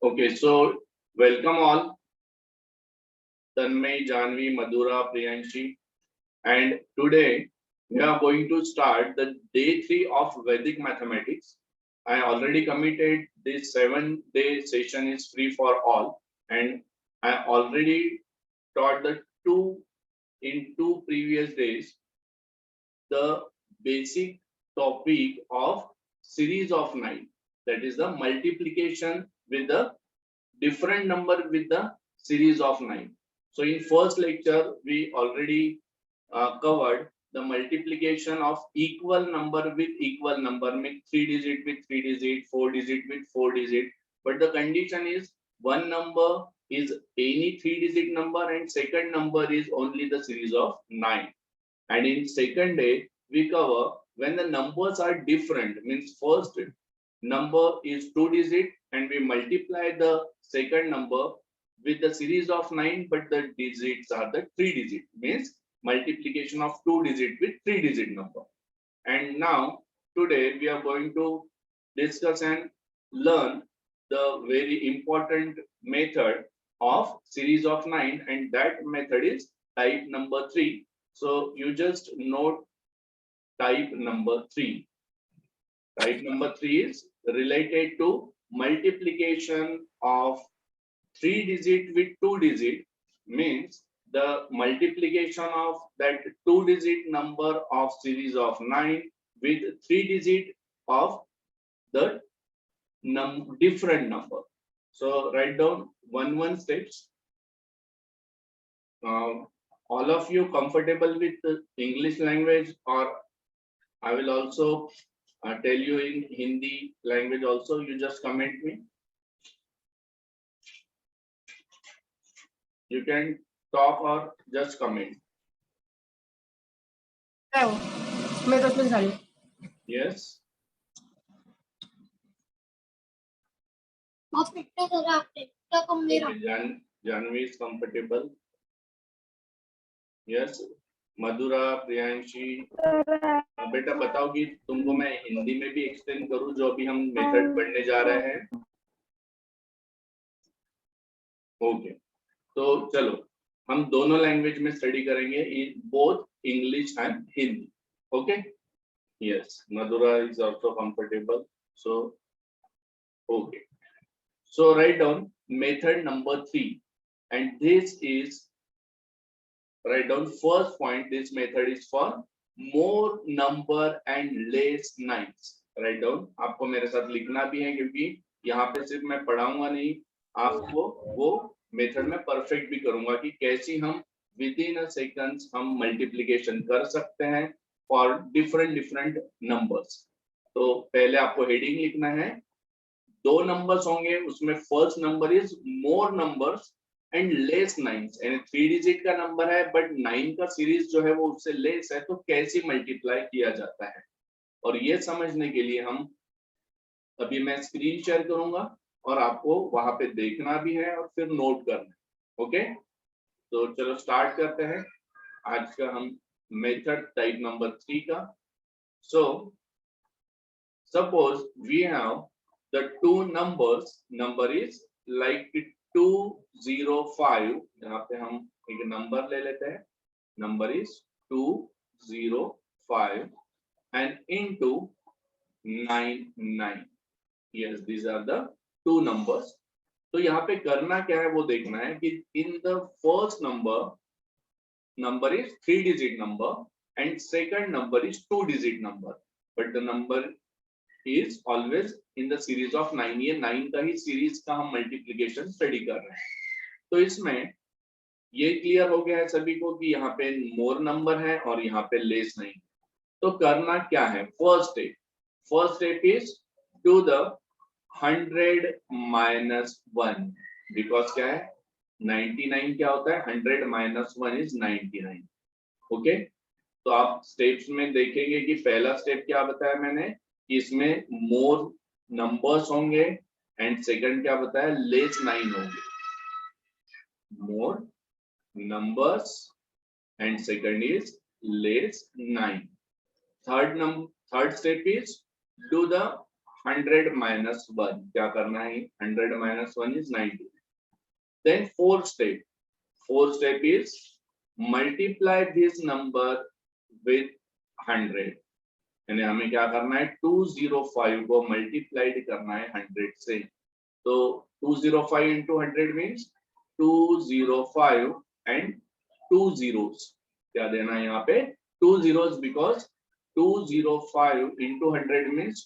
Okay, so welcome all, Tanmay, Janvi, Madhura, Priyanshi, and today we are going to start the day 3 of Vedic mathematics. I already committed this 7-day session is free for all, and I already taught the two previous days the basic topic of series of 9, that is the multiplication with the different number with the series of 9. So in first lecture we already covered the multiplication of equal number with equal number, means 3 digit with 3 digit, 4 digit with 4 digit, but the condition is one number is any 3 digit number and second number is only the series of 9. And in second day we cover when the numbers are different, means first number is 2 digit and we multiply the second number with the series of 9, but the digits are the 3 digit, means multiplication of 2 digit with 3 digit number. And now today we are going to discuss and learn the very important method of series of 9, and that method is type number 3. So you just note type number 3. Type number 3 is related to multiplication of 3 digit with 2 digit, means the multiplication of that 2 digit number of series of 9 with 3 digit of the different number. So write down one steps. All of you comfortable with the English language, or I will also tell you in Hindi language also, you just comment me. You can talk or just comment. Yes. Okay, Janvi is comfortable. Yes. मधुरा, प्रियांशी, बेटा बताओ कि तुमको मैं हिंदी में भी explain करूं जो अभी हम मेथड पढ़ने जा रहे हैं. ओके, तो चलो हम दोनों लैंग्वेज में स्टडी करेंगे, in both English and Hindi. Okay, yes, Mathura is also comfortable. So okay, so write down method number 3, and this is, write down first point, this method is for more number and less nines. write down, आपको मेरे साथ लिखना भी है क्योंकि यहाँ पे सिर्फ मैं पढ़ाऊंगा नहीं, आपको वो मेथड में परफेक्ट भी करूंगा कि कैसी हम विद इन अ सेकंड्स हम मल्टीप्लिकेशन कर सकते हैं फॉर डिफरेंट नंबर्स. तो पहले आपको हेडिंग लिखना है. दो नंबर्स होंगे, उसमें first number is more numbers and less nines, यानी 3 डिजिट का नंबर है बट 9 का सीरीज जो है वो उससे लेस है, तो कैसे मल्टीप्लाई किया जाता है. और ये समझने के लिए हम अभी मैं स्क्रीन शेयर करूंगा और आपको वहां पे देखना भी है और फिर नोट करना है. ओके, तो चलो स्टार्ट करते हैं आज का हम मेथड टाइप नंबर 3 का. So suppose we have the two numbers, number is like 205. यहाँ पे हम एक नंबर ले लेते हैं, number is 205 and into 99. yes, these are the two numbers. तो यहाँ पे करना क्या है वो देखना है कि in the first number is 3 digit number and second number is 2 digit number, but the number is always in the series of 9. ये 9 का ही सीरीज का हम मल्टीप्लिकेशन स्टडी कर रहे हैं. तो इसमें ये क्लियर हो गया है सभी को कि यहाँ पे मोर नंबर है और यहाँ पे लेस नहीं. तो करना क्या है, first step is do the 100 minus 1, because क्या है 99 क्या होता है, 100 माइनस 1 इज 99. ओके, तो आप स्टेप्स में देखेंगे कि पहला स्टेप क्या बताया मैंने, इसमें मोर नंबर्स होंगे एंड सेकंड क्या बताया, लेस 9 होंगे. मोर numbers and second is less 9. Third step is do the 100 minus 1, क्या करना है? 100 minus 1 is 90. Then fourth step is multiply this number with 100. यानी हमें क्या करना है? 205 को मल्टीप्लाइड करना है 100 से. तो 205 into 100 means 205 and 2 zeros. क्या देना है यहाँ पे? 2 zeros because 205 into 100 means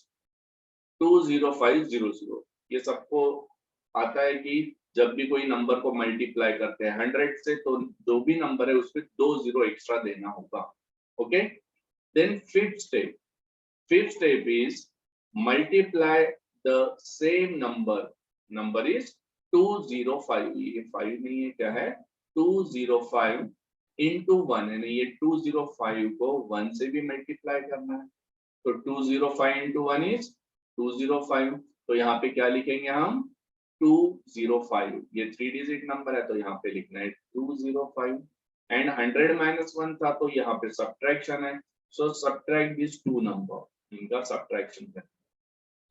20500. ये सबको आता है कि जब भी कोई नंबर को मल्टीप्लाई करते हैं 100 से तो जो भी नंबर है उसमें 2 जीरो एक्स्ट्रा देना होगा. Okay. Then fifth step is multiply the same number is 205. ये 5 नहीं है, क्या है? 205 into 1, यानी ये 205 को 1 से भी मल्टीप्लाई करना है. तो 205 into 1 is 205. तो यहाँ पे क्या लिखेंगे हम? 205. ये 3 डिजिट नंबर है तो यहाँ पे लिखना है 205. एंड 100 minus 1 था तो यहाँ पे सब्ट्रैक्शन है. सो सब्ट्रैक्ट दिस 2 नंबर. इनका सब्ट्रैक्शन करना.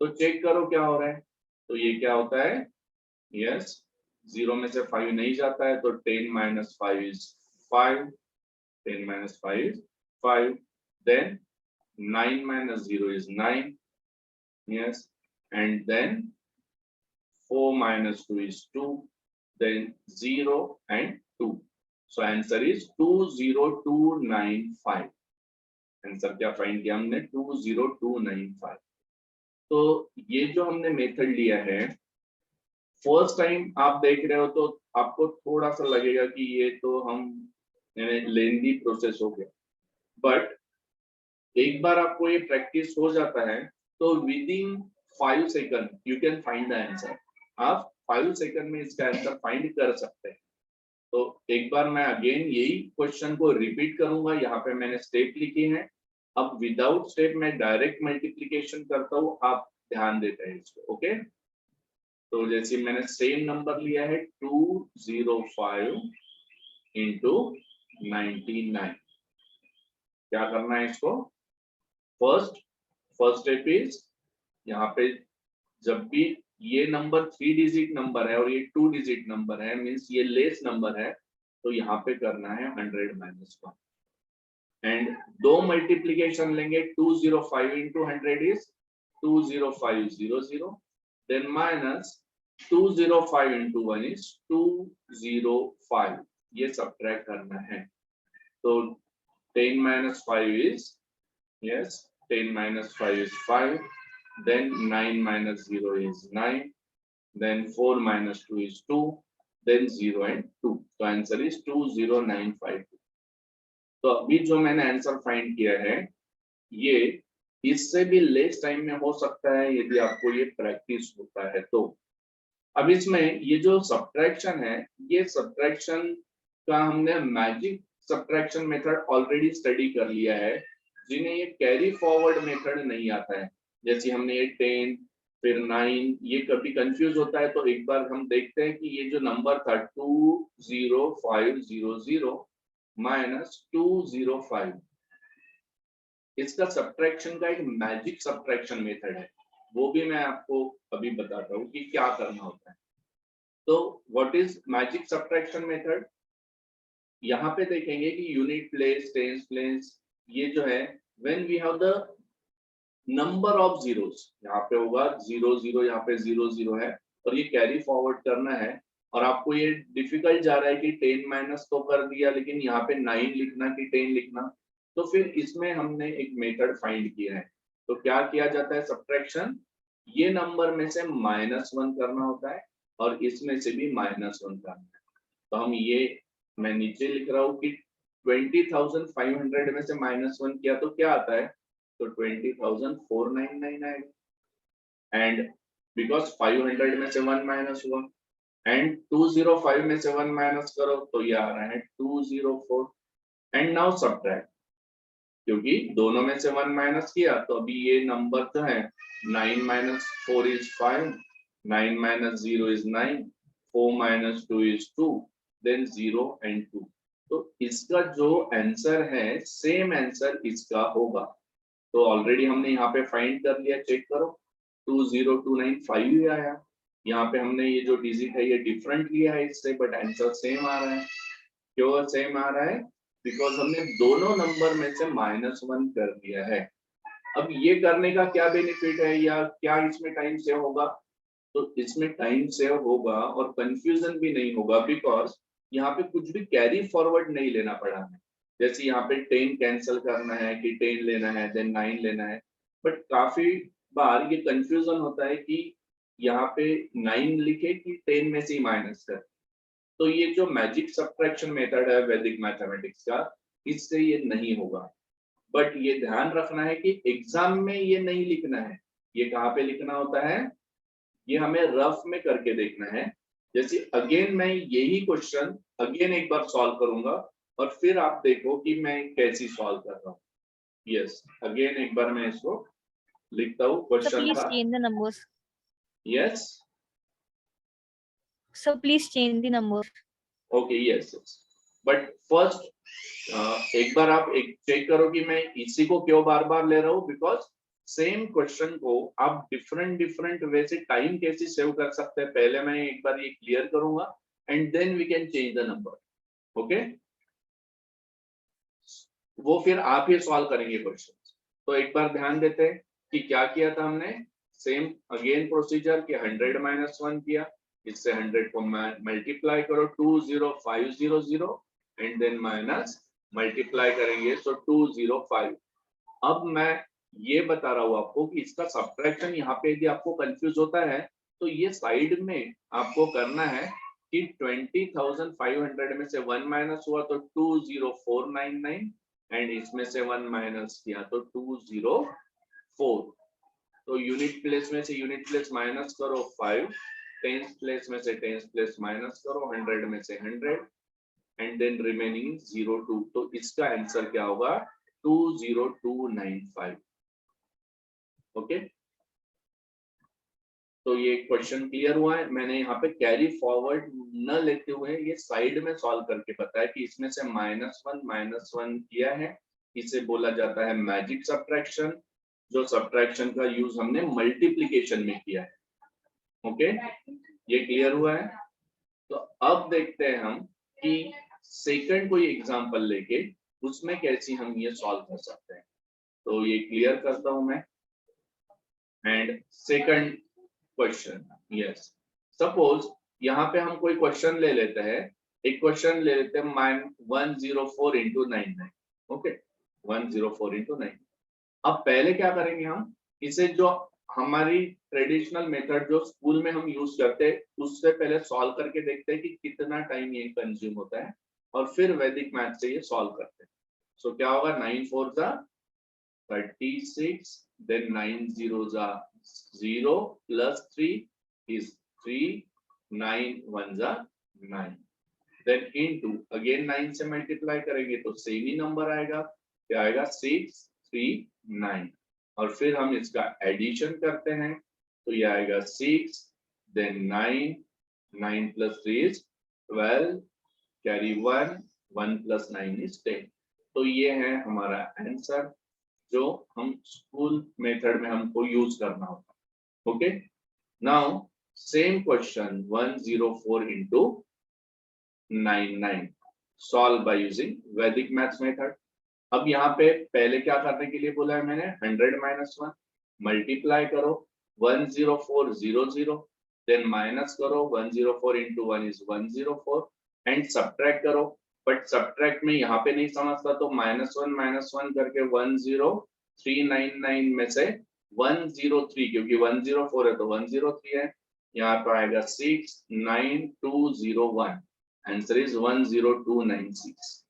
तो चेक करो क्या हो रहा है. तो ये क्या होता है? यस, 0 में से 5 नहीं जाता है तो 10 minus 5 is 5. 10 minus 5 is 5. Then 9 minus 0 is 9. Yes. And then 4 minus 2 is 2. Then 0 and 2. So answer is 20295. Answer क्या फाइंड किया हमने? 20295. तो ये जो हमने मेथड लिया है, फर्स्ट टाइम आप देख रहे हो तो आपको थोड़ा सा लगेगा कि ये तो हम लेंदी प्रोसेस हो गया. बट एक बार आपको ये प्रैक्टिस हो जाता है तो with in 5 second you can find the answer. आप 5 सेकंड में इसका आंसर फाइंड कर सकते हैं. तो एक बार मैं अगेन यही क्वेश्चन को रिपीट करूंगा. यहाँ पे मैंने स्टेप लिखे हैं. अब विदाउट स्टेप मैं डायरेक्ट मल्टीप्लिकेशन करता हूँ, आप ध्यान देते हैं इसको. ओके. तो जैसे मैंने सेम नंबर लिया है 205 into 99. क्या करना है इसको? फर्स्ट स्टेप इज यहाँ पे जब भी ये नंबर 3 डिजिट नंबर है और ये 2 डिजिट नंबर है, मींस ये लेस नंबर है, तो यहाँ पे करना है 100 minus 1. एंड दो मल्टीप्लिकेशन लेंगे. 205 into 100 is 20500. Then minus 205 into 1 is 205. ये सब्ट्रैक्ट करना है. तो 10 minus 5 is, yes, 10 minus 5 is 5. Then 9 minus 0 is 9. Then 4 minus 2 is 2. Then 0 and 2. So answer is 20952. तो अभी जो मैंने आंसर फाइंड किया है ये इससे भी लेस टाइम में हो सकता है यदि आपको ये प्रैक्टिस होता है तो. अब इसमें ये जो सब्ट्रैक्शन है, ये सब्ट्रैक्शन का हमने magic subtraction method already study कर लिया है. जिन्हें ये कैरी फॉरवर्ड मेथड नहीं आता है, जैसे हमने ये 10 फिर 9, ये कभी कंफ्यूज होता है तो एक बार हम देखते हैं कि ये जो नंबर था 20500 minus 205, इसका सब्ट्रैक्शन का एक मैजिक सब्ट्रैक्शन मेथड है. वो भी मैं आपको अभी बताता हूँ कि क्या करना होता है. तो what is magic subtraction method? यहाँ पे देखेंगे कि यूनिट प्लेस, टेंस प्लेस, ये जो है when we have the number of zeros, यहाँ पे होगा 00, यहाँ पे 00 है और ये कैरी फॉरवर्ड करना है. और आपको ये डिफिकल्ट जा रहा है कि 10 माइनस तो कर दिया लेकिन यहाँ पे 9 लिखना कि 10 लिखना. तो फिर इसमें हमने एक मेथड फाइंड किया है. तो क्या किया जाता है सब्ट्रैक्शन? ये नंबर में से -1 करना होता है और इसमें से भी -1 करना है. तो हम ये, मैं नीचे लिख रहा हूँ कि 20,500 में से -1 किया तो क्या आता है? तो 20,499 आएगा. एंड बिकॉज 500 में से 1 माइनस हुआ एंड 205 में से 1 माइनस करो तो ये आ रहा है 204. एंड नाउ सब्ट्रैक्ट, क्योंकि दोनों में से 1 माइनस किया तो अभी ये नंबर तो है 9 minus 4 is 5, 9 minus 0 is 9, 4 minus 2 is 2, then 0 and 2. तो इसका जो आंसर है सेम आंसर इसका होगा. तो ऑलरेडी हमने यहाँ पे फाइंड कर लिया. चेक करो 20295 ही आया। यहाँ पे हमने ये जो डिजिट है ये डिफरेंट लिया है इससे, बट आंसर सेम आ रहा है। क्यों सेम आ रहा है? बिकॉज हमने दोनों नंबर में से -1 कर दिया है। अब ये करने का क्या बेनिफिट है या क्या इसमें टाइम सेव होगा? तो इसमें टाइम सेव होगा और कंफ्यूजन भी नहीं होगा, बिकॉज यहाँ पे कुछ भी कैरी फॉरवर्ड नहीं लेना पड़ा है। जैसे यहाँ पे 10 कैंसिल करना है कि 10 लेना है, देन 9 लेना है, बट काफी बार ये कंफ्यूजन होता है कि यहाँ पे 9 लिखे कि 10 में से ही माइनस कर। तो ये जो मैजिक सब्ट्रैक्शन मेथड है वैदिक मैथमेटिक्स का, इससे ये नहीं होगा। बट ये ध्यान रखना है कि एग्जाम में ये नहीं लिखना है। ये कहाँ पे लिखना होता है? ये हमें रफ में करके देखना है। जैसे अगेन मैं यही क्वेश्चन अगेन एक बार सॉल्व करूंगा और फिर आप देखो कि मैं कैसी सॉल्व कर रहा हूँ। यस, अगेन एक बार मैं इसको लिखता हूँ So क्वेश्चन please का। change the numbers. Yes, So please change the numbers. Okay, yes yes, but first एक बार आप एक चेक करो कि मैं इसी को क्यों बार बार ले रहा हूँ, बिकॉज सेम क्वेश्चन को आप डिफरेंट वे से टाइम कैसे सेव कर सकते हैं, पहले मैं एक बार ये क्लियर करूंगा and then we can change the number. Okay, वो फिर आप ही सॉल्व करेंगे क्वेश्चन। तो एक बार ध्यान देते हैं कि क्या किया था हमने। सेम अगेन प्रोसीजर कि 100 - 1 किया, इससे 100 को मल्टीप्लाई करो 20500 एंड देन माइनस मल्टीप्लाई करेंगे सो 205। अब मैं ये बता रहा हूँ आपको कि इसका सब्ट्रैक्शन यहाँ पे यदि आपको कंफ्यूज होता है तो ये साइड में आपको करना है कि 20,500 में से 1 माइनस हुआ तो 20499 एंड इसमें से 1 माइनस किया तो 204। तो यूनिट प्लेस में से यूनिट प्लेस माइनस करो 5, टेंस प्लेस में से टेंस प्लेस माइनस करो 100 में से 100 एंड देन रिमेनिंग 02। तो इसका आंसर क्या होगा? 20295। ओके, तो ये क्वेश्चन क्लियर हुआ है। मैंने यहाँ पे कैरी फॉरवर्ड न लेते हुए ये साइड में सॉल्व करके बताया कि इसमें से -1 किया है, इसे बोला जाता है मैजिक सब्ट्रैक्शन, जो सब्ट्रैक्शन का यूज हमने मल्टीप्लिकेशन में किया है। ओके, ये क्लियर हुआ है। तो अब देखते हैं हम कि सेकंड कोई एग्जांपल लेके उसमें कैसी हम ये सॉल्व कर सकते हैं। तो ये क्लियर करता हूं मैं। And second question, yes, suppose यहाँ पे हम कोई क्वेश्चन ले लेते हैं। एक क्वेश्चन ले लेते हैं 104 × 99। ओके, 104 × 9। अब पहले क्या करेंगे हम, इसे जो हमारी ट्रेडिशनल मेथड जो स्कूल में हम यूज करते हैं उससे पहले सॉल्व करके देखते हैं कि कितना टाइम ये कंज्यूम होता है और फिर वैदिक मैथ से ये सॉल्व करते हैं। सो क्या होगा? 9 4 जा 36, then 9 zeros are 0 plus 3 is 3, 9 ones are 9, then into again 9 से मल्टीप्लाई करेंगे तो सेम ही नंबर आएगा। क्या आएगा? 6 3 9। और फिर हम इसका एडिशन करते हैं तो ये आएगा 6 then 9, 9 plus 3 is 12, carry 1, 1 plus 9 is 10। तो ये है हमारा आंसर जो हम स्कूल मेथड में हमको यूज करना होता। Okay, now same question 104 × 99 solve by using वैदिक मैथ्स मेथड। अब यहाँ पे पहले क्या करने के लिए बोला है मैंने? 100 - 1 मल्टीप्लाई करो 10400 देन माइनस करो 104 × 1 is 104 एंड सब्ट्रैक्ट करो। बट सब्ट्रैक्ट में यहाँ पे नहीं समझता तो -1 करके 10399 में से 103, क्योंकि 104 है तो 103 है, यहाँ पर आएगा 69201। Answer is 10296।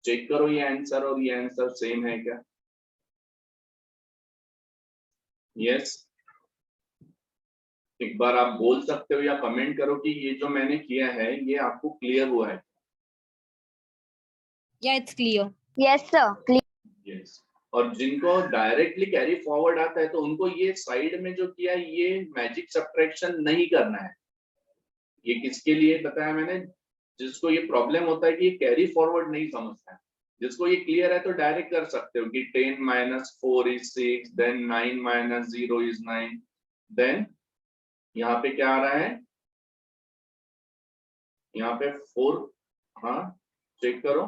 चेक करो ये आंसर और ये आंसर सेम है क्या? यस, एक बार आप बोल सकते हो या कमेंट करो कि ये जो मैंने किया है ये आपको क्लियर हुआ है? Yeah, it's clear. Yes, sir. Clear. Yes, और जिनको डायरेक्टली कैरी फॉरवर्ड आता है तो उनको ये साइड में जो किया ये मैजिक सब्ट्रैक्शन नहीं करना है। ये किसके लिए बताया मैंने? जिसको ये प्रॉब्लम होता है कि ये कैरी फॉरवर्ड नहीं समझता है, जिसको ये क्लियर है तो डायरेक्ट कर सकते हो कि 10 minus 4 is 6, then 9 minus 0 is 9, then यहाँ पे क्या आ रहा है, यहाँ पे 4, हाँ चेक करो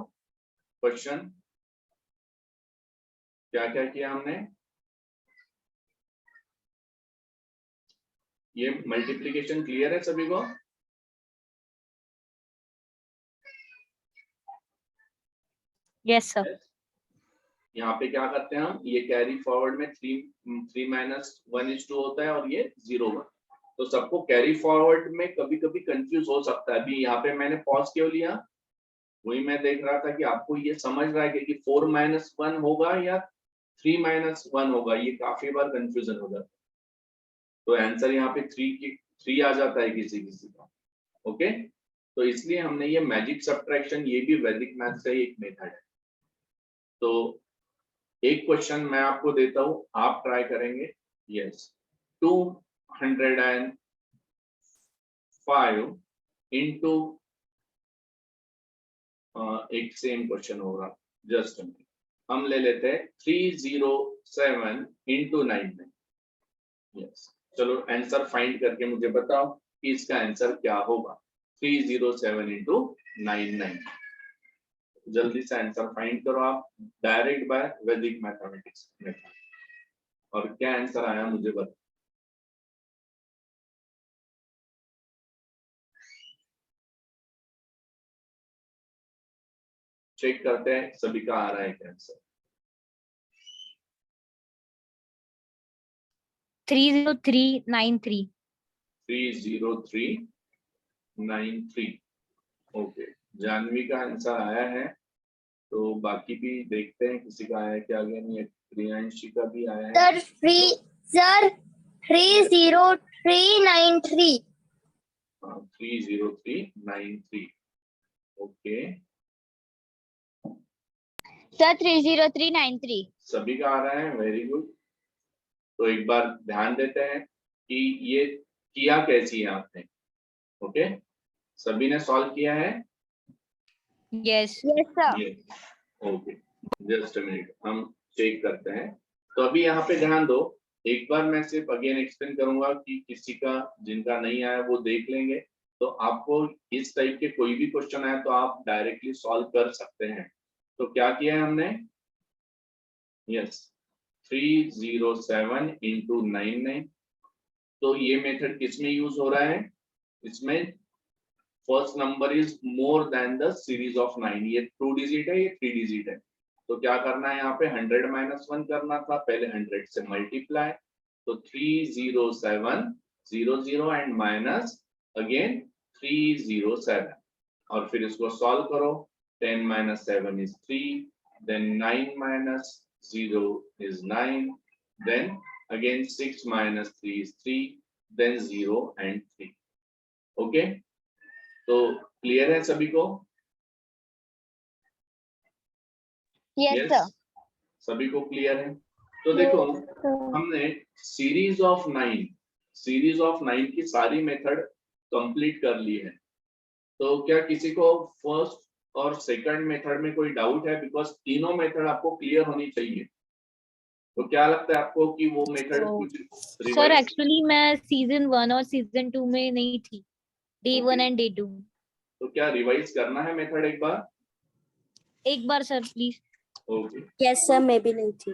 क्वेश्चन क्या क्या किया हमने। ये मल्टीप्लिकेशन क्लियर है सभी को? Yes sir. यहाँ पे क्या करते हैं हम, ये कैरी फॉरवर्ड में 3 माइनस 1 इज 2 होता है और ये 0 1, तो सबको कैरी फॉरवर्ड में कभी कभी कंफ्यूज हो सकता है। अभी यहाँ पे मैंने पॉज क्यों लिया, वही मैं देख रहा था कि आपको ये समझ रहा है कि 4 माइनस 1 होगा या 3 माइनस 1 होगा, ये काफी बार कंफ्यूजन हो जाता है। तो आंसर यहाँ पे 3 आ जाता है किसी किसी का। ओके, तो इसलिए हमने ये मैजिक सब्ट्रैक्शन, ये भी वैदिक मैथ का ही एक मेथड है। तो एक क्वेश्चन मैं आपको देता हूं, आप ट्राई करेंगे। यस, 205 इंटू, एक सेम क्वेश्चन होगा, जस्ट हम ले लेते हैं 307 इंटू 99। यस, चलो आंसर फाइंड करके मुझे बताओ कि इसका आंसर क्या होगा। 307 इंटू 99, जल्दी से आंसर फाइंड करो आप, डायरेक्ट बाय वैदिक मैथमेटिक्स मेथड। और क्या आंसर आया मुझे बताओ। चेक करते हैं सभी का आ रहा है क्या आंसर। 30393। 30393। ओके, जानवी का आंसर आया है, तो बाकी भी देखते हैं किसी का आया क्या, आगे नहीं है। प्रियांशी का भी आया है सर 30393। 30393। Okay, sir 30393। सभी का आ रहा है, वेरी गुड। तो एक बार ध्यान देते हैं कि ये किया कैसी है आपने। ओके, सभी ने सॉल्व किया है? Yes yes sir. ये ओके, जस्ट अ मिनट हम चेक करते हैं। तो अभी यहाँ पे ध्यान दो, एक बार मैं सिर्फ अगेन एक्सप्लेन करूंगा कि किसी का जिनका नहीं आया वो देख लेंगे। तो आपको इस टाइप के कोई भी क्वेश्चन आए तो आप डायरेक्टली सॉल्व कर सकते हैं। तो क्या किया है हमने, यस 307 इंटू 99। तो ये मेथड किसमें यूज हो रहा है, इसमें first number is more than the series of 9। ये 2 डिजिट है, ये 3 डिजिट है। तो क्या करना है, यहाँ पे 100 माइनस 1 करना था, पहले 100 से मल्टीप्लाई। तो 307 00 एंड माइनस अगेन 307, और फिर इसको सॉल्व करो। 10 minus 7 is 3, then 9 minus 0 is 9, then again 6 minus 3 is 3, then 0 and 3. Okay, तो क्लियर है सभी को? Yes sir. सभी को क्लियर है? तो देखो, हमने सीरीज ऑफ 9 की सारी मेथड कंप्लीट कर ली है। तो क्या किसी को फर्स्ट और सेकंड मेथड में कोई डाउट है? बिकॉज तीनों मेथड आपको क्लियर होनी चाहिए। तो क्या लगता है आपको कि वो मेथड कुछ सर, रिवाइज? एक्चुअली मैं सीजन 1 और सीजन 2 में नहीं थी, डे 1 एंड डे 2। तो क्या रिवाइज करना है मेथड एक बार? एक बार sir please. Okay yes sir, मैं भी नहीं थी।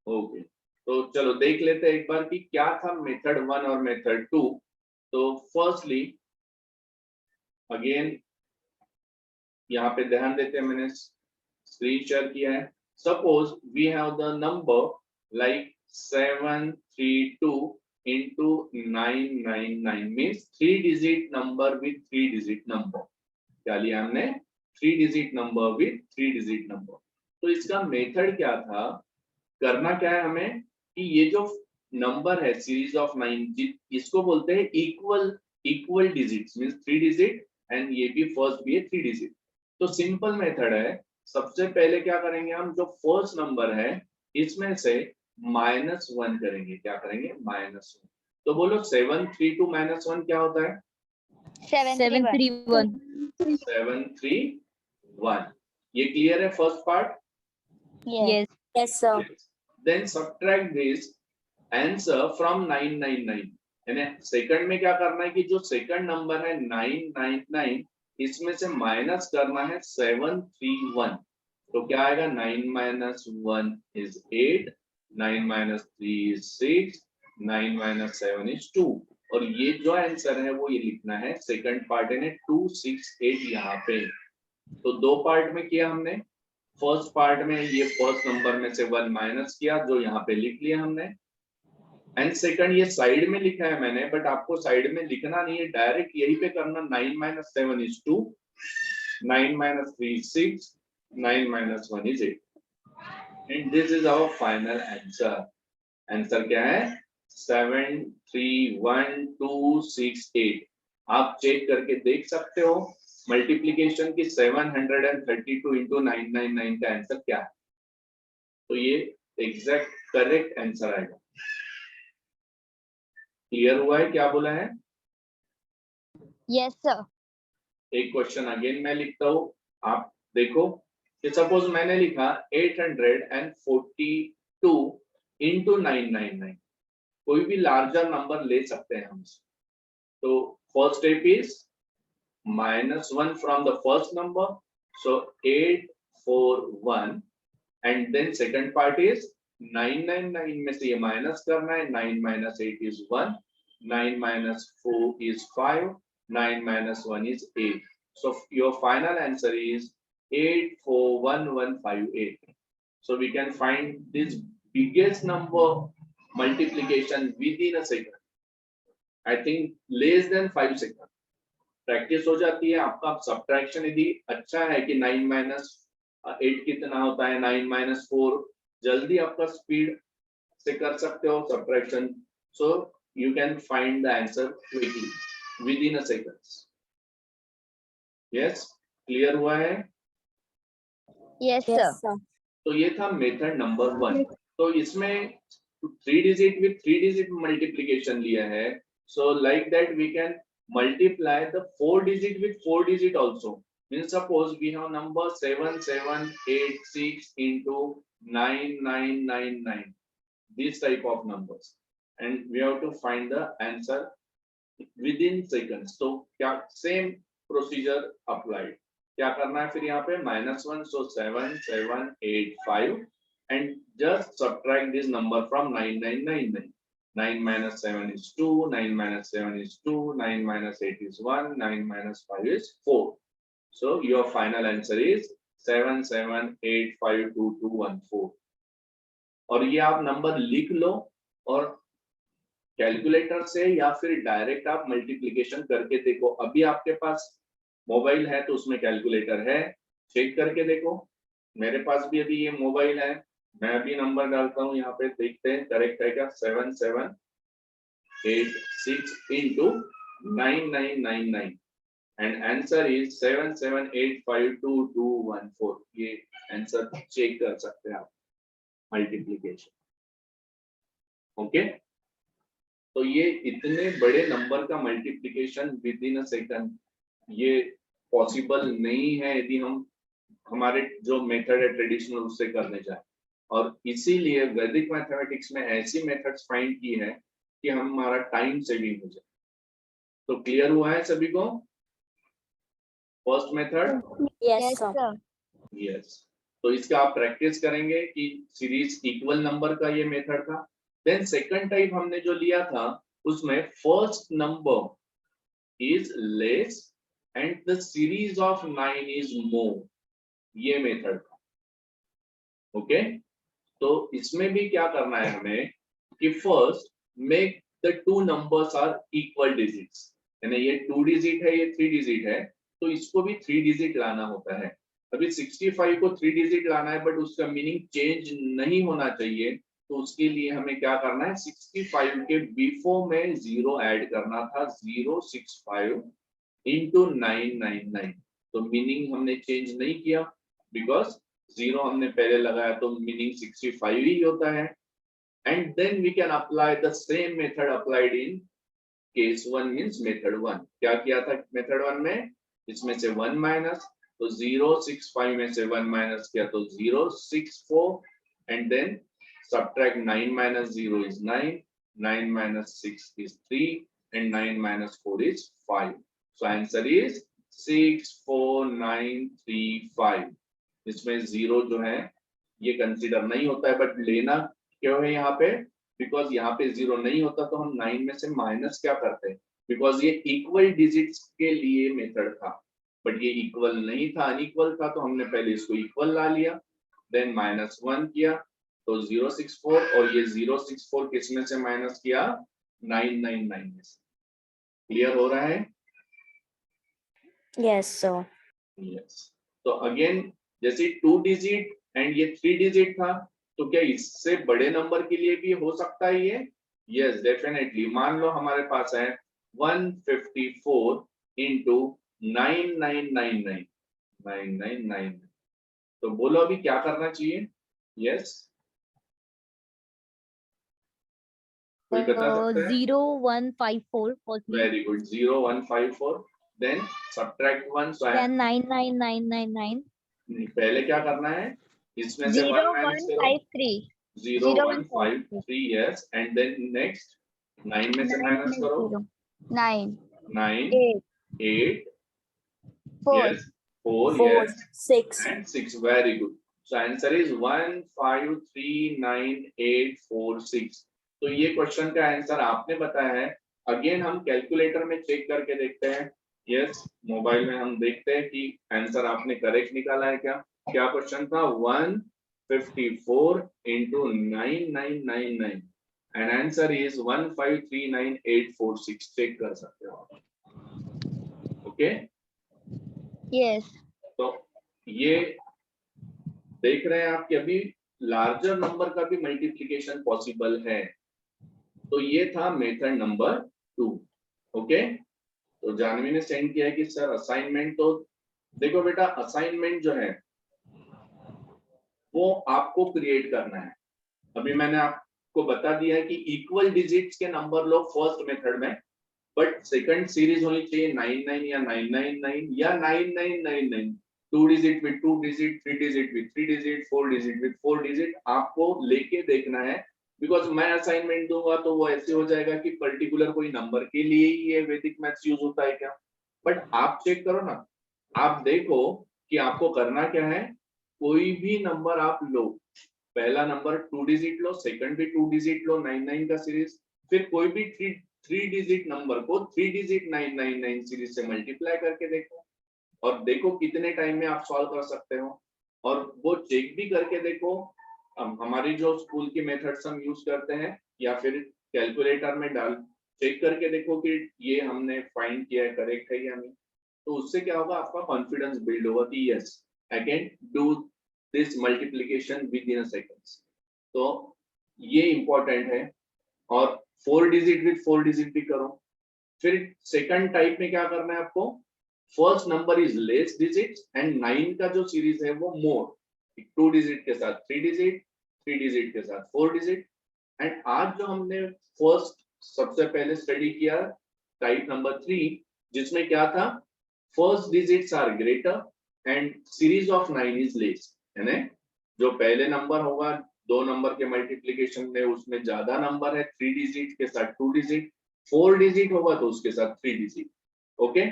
ओके, तो चलो देख लेते हैं एक बार कि क्या था मेथड 1 और मेथड 2। तो फर्स्टली अगेन यहाँ पे ध्यान देते हैं, मैंने स्क्रीन शेयर किया है। Suppose we have the number like 732 into 999 means 3 digit number with 3 digit number। क्या लिया हमने? 3 digit number with 3 digit number। तो इसका मेथड क्या था, करना क्या है हमें कि ये जो नंबर है सीरीज ऑफ 9, इसको बोलते हैं equal digits, means 3 digit, and ये भी फर्स्ट भी है 3 डिजिट। तो सिंपल मेथड है, सबसे पहले क्या करेंगे हम, जो फर्स्ट नंबर है इसमें से -1 करेंगे। क्या करेंगे? -1। तो बोलो 732 -1 क्या होता है? 731। 731। ये क्लियर है first part? Yes. Yes, sir. Yes. Then subtract this answer from 999. यानी सेकंड में क्या करना है कि जो सेकंड नंबर है 999 इसमें से माइनस करना है 731. तो क्या आएगा 9 minus 1 is 8, 9 minus 3 is 6, 9 minus 7 is 2. और ये जो आंसर है वो ये लिखना है सेकंड पार्ट है 268 यहाँ पे. तो दो पार्ट में किया हमने. फर्स्ट पार्ट में ये फर्स्ट नंबर में से 1 माइनस किया जो यहाँ पे लिख लिया हमने. एंड सेकंड ये साइड में लिखा है मैंने, बट आपको साइड में लिखना नहीं है, डायरेक्ट यही पे करना. 9 minus 7 is 2, 9 minus 3 is 6, 9 minus 1 is 8. And this is our final answer. Answer क्या है 731268. आप चेक करके देख सकते हो मल्टीप्लीकेशन की 732 into 999 का आंसर क्या है. तो ये एग्जैक्ट करेक्ट आंसर आएगा. क्लियर हुआ है क्या बोला है? Yes, sir. एक क्वेश्चन अगेन मैं लिखता हूँ, आप देखो कि सपोज मैंने लिखा 842 into 999. कोई भी लार्जर नंबर ले सकते हैं हम. तो first step is -1 from the first number, so 841, and then second part is 999 में से ये माइनस करना है. 9 minus 8 is 1, 9 minus 4 is 5, 9 minus 1 is 8. So your final answer is 841158. So we can find this biggest number multiplication within a second. I think less than 5 seconds. Practice हो जाती है आपका. Subtraction यदि अच्छा है कि 9 minus 8 कितना होता है, 9 minus 4, जल्दी आपका स्पीड से कर सकते हो subtraction. So you can find the answer quickly with in a seconds. Yes, clear हुआ है? Yes, sir. तो ये था मेथड नंबर 1. तो इसमें 3 digit with 3 digit मल्टीप्लीकेशन लिया है. So like that we can multiply the 4 digit with 4 digit also. Means suppose we have number 7786 into 9999, this type of numbers, and we have to find the answer within seconds. So क्या same procedure applied. क्या करना है फिर यहाँ पे -1, so 7785, and just subtract this number from 9999. 9 minus 7 is 2, 9 minus 7 is 2, 9 minus 8 is 1, 9 minus 5 is 4. So your final answer is 77852214. और ये आप नंबर लिख लो और कैलकुलेटर से या फिर डायरेक्ट आप मल्टीप्लिकेशन करके देखो. अभी आपके पास मोबाइल है तो उसमें कैलकुलेटर है, चेक करके देखो. मेरे पास भी अभी ये मोबाइल है, मैं भी नंबर डालता हूँ यहाँ पे, देखते हैं करेक्ट है क्या. 7786 into 9999 and answer is 77852214. ये आंसर चेक कर सकते हैं आप मल्टीप्लिकेशन. ओके, तो ये इतने बड़े नंबर का multiplication with in a second ये पॉसिबल नहीं है यदि हम हमारे जो मेथड है ट्रेडिशनल उससे करने जाए. और इसीलिए वैदिक मैथमेटिक्स में ऐसी मेथड्स फाइंड की है कि हमारा टाइम सेविंग हो जाए. तो क्लियर हुआ है सभी को first method? Yes, sir. Yes. तो इसका आप प्रैक्टिस करेंगे कि सीरीज इक्वल नंबर का ये मेथड था. देन सेकंड टाइप हमने जो लिया था उसमें first number is less and the series of 9 is more, ये मेथड था. ओके, तो इसमें भी क्या करना है हमें कि first make the two numbers are equal digits. यानी ये 2 डिजिट है, ये 3 डिजिट है, तो इसको भी 3 डिजिट लाना होता है. अभी 65 को 3 डिजिट लाना है बट उसका मीनिंग चेंज नहीं होना चाहिए. तो उसके लिए हमें क्या करना है, 65 के बिफोर में 0 ऐड करना था. 065 into 999. तो मीनिंग हमने चेंज नहीं किया बिकॉज 0 हमने पहले लगाया तो मीनिंग 65 ही होता है. And then we can apply the same method applied in case 1 means method 1. क्या किया था मेथड 1 में, इसमें से 1 माइनस तो 065 में से 1 माइनस किया तो 064 and then subtract 9 minus 0 is 9, 9 minus 6 is 3 and 9 minus 4 is 5. So answer is 64935. इसमें 0 जो है ये कंसीडर नहीं होता है, बट लेना क्यों है यहाँ पे? बिकॉज यहाँ पे 0 नहीं होता तो हम 9 में से माइनस क्या करते हैं? बिकॉज ये इक्वल डिजिट्स के लिए मेथड था, बट ये इक्वल नहीं था, अनइक्वल था, तो हमने पहले इसको इक्वल ला लिया, देन -1 किया तो 064 और ये 064 किस में से माइनस किया? 999 में से। क्लियर हो रहा है? Yes, sir. यस। तो अगेन जैसे 2 डिजिट एंड ये 3 डिजिट था, तो क्या इससे बड़े नंबर के लिए भी हो सकता है ये? Yes, definitely. मान लो हमारे पास है 154 इंटू 9999 9999, तो बोलो अभी क्या करना चाहिए? यस, कोई बता सकता है? 0154 firstly, very good, 0154, then subtract 1, so then 99999, पहले क्या करना है? इसमें से 1 माइनस करो, 0153. 0153, यस, एंड देन नेक्स्ट 9 में से माइनस करो, 9, 9, 8, 4. yes, 4, 4, yes, 6. and 6. Very good. So answer is 1539846. तो ये क्वेश्चन का आंसर आपने बताया है। अगेन हम कैलकुलेटर में चेक करके देखते हैं। यस, मोबाइल में हम देखते हैं कि आंसर आपने करेक्ट निकाला है क्या। क्या क्वेश्चन था? 154 into 9999 and answer is 1539846। Check कर सकते हो आप। Okay, Yes. तो ये देख रहे हैं आप कि अभी लार्जर नंबर का भी मल्टीप्लिकेशन पॉसिबल है। तो ये था मेथड नंबर 2। ओके, तो जानवी ने सेंड किया है कि सर असाइनमेंट, तो देखो बेटा, असाइनमेंट जो है वो आपको क्रिएट करना है। अभी मैंने आपको बता दिया है कि इक्वल डिजिट्स के नंबर लो फर्स्ट मेथड में, बट सेकंड सीरीज होनी चाहिए 99 या 999 या 9999, 2 digit with 2 digit, 3 digit with 3 digit, 4 digit with 4 digit. आपको लेके देखना है, बिकॉज मैं असाइनमेंट दूंगा तो वो ऐसे हो जाएगा कि पर्टिकुलर कोई नंबर के लिए ही ये वैदिक मैथ्स यूज होता है क्या। बट आप चेक करो ना, आप देखो कि आपको करना क्या है। कोई भी नंबर आप लो, पहला नंबर 2 डिजिट लो, सेकंड भी 2 डिजिट लो 99 का सीरीज, फिर कोई भी 3 डिजिट नंबर को 3 डिजिट 999 सीरीज से मल्टीप्लाई करके देखो, और देखो कितने टाइम में आप सॉल्व कर सकते हो। और वो चेक भी करके देखो, हमारी जो स्कूल की मेथड्स हम यूज करते हैं, या फिर कैलकुलेटर में डाल चेक करके देखो कि ये हमने फाइंड किया है करेक्ट है या नहीं। तो उससे क्या होगा, आपका कॉन्फिडेंस बिल्ड होगा कि yes, I can do this multiplication with in seconds. तो ये इंपॉर्टेंट है। और 4 डिजिट विद 4 डिजिट भी करो। फिर सेकंड टाइप में क्या करना है आपको, first number is less digit and 9 का जो सीरीज है वो मोर, 2 डिजिट के साथ 3 डिजिट, 3 डिजिट के साथ 4 डिजिट। एंड आज जो हमने फर्स्ट सबसे पहले स्टडी किया टाइप नंबर 3, जिसमें क्या था, first digits are greater and series of 9 is less, यानी जो पहले नंबर होगा 2 नंबर के मल्टीप्लिकेशन में उसमें ज्यादा नंबर है, 3 डिजिट के साथ 2 डिजिट, 4 डिजिट होगा तो उसके साथ 3 डिजिट। ओके,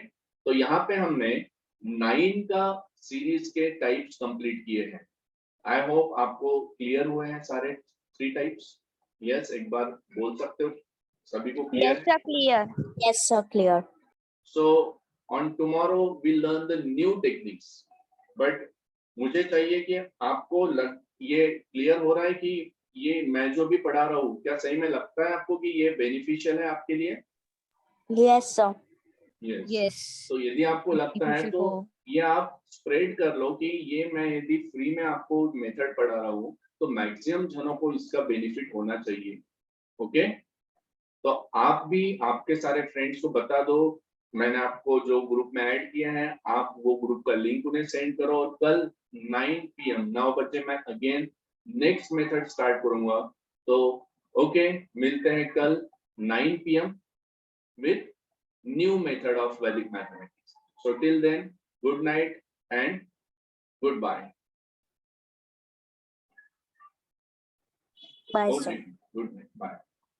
तो यहाँ पे हमने 9 का सीरीज के टाइप्स कंप्लीट किए हैं। आई होप आपको क्लियर हुए हैं सारे 3 टाइप्स। यस, एक बार बोल सकते हो सभी को clear Yes, sir, clear. Yes, sir, clear. So on tomorrow we learn the new techniques. But मुझे चाहिए कि आपको ये क्लियर हो रहा है कि ये मैं जो भी पढ़ा रहा हूँ, क्या सही में लगता है आपको कि ये बेनिफिशियल है आपके लिए? Yes, sir. यस। yes, तो यदि आपको लगता है beneficial तो for- ये आप स्प्रेड कर लो कि ये मैं यदि फ्री में आपको मेथड पढ़ा रहा हूँ तो मैक्सिमम जनों को इसका बेनिफिट होना चाहिए। ओके, तो आप भी आपके सारे फ्रेंड्स को बता दो। मैंने आपको जो ग्रुप में ऐड किया है, आप वो ग्रुप का लिंक उन्हें सेंड करो, और कल 9 PM 9 बजे मैं अगेन नेक्स्ट मेथड स्टार्ट करूंगा। तो ओके, मिलते हैं कल 9 PM with new method of Vedic mathematics. So till then, good night and goodbye. Bye, sir. Okay, good night. Bye.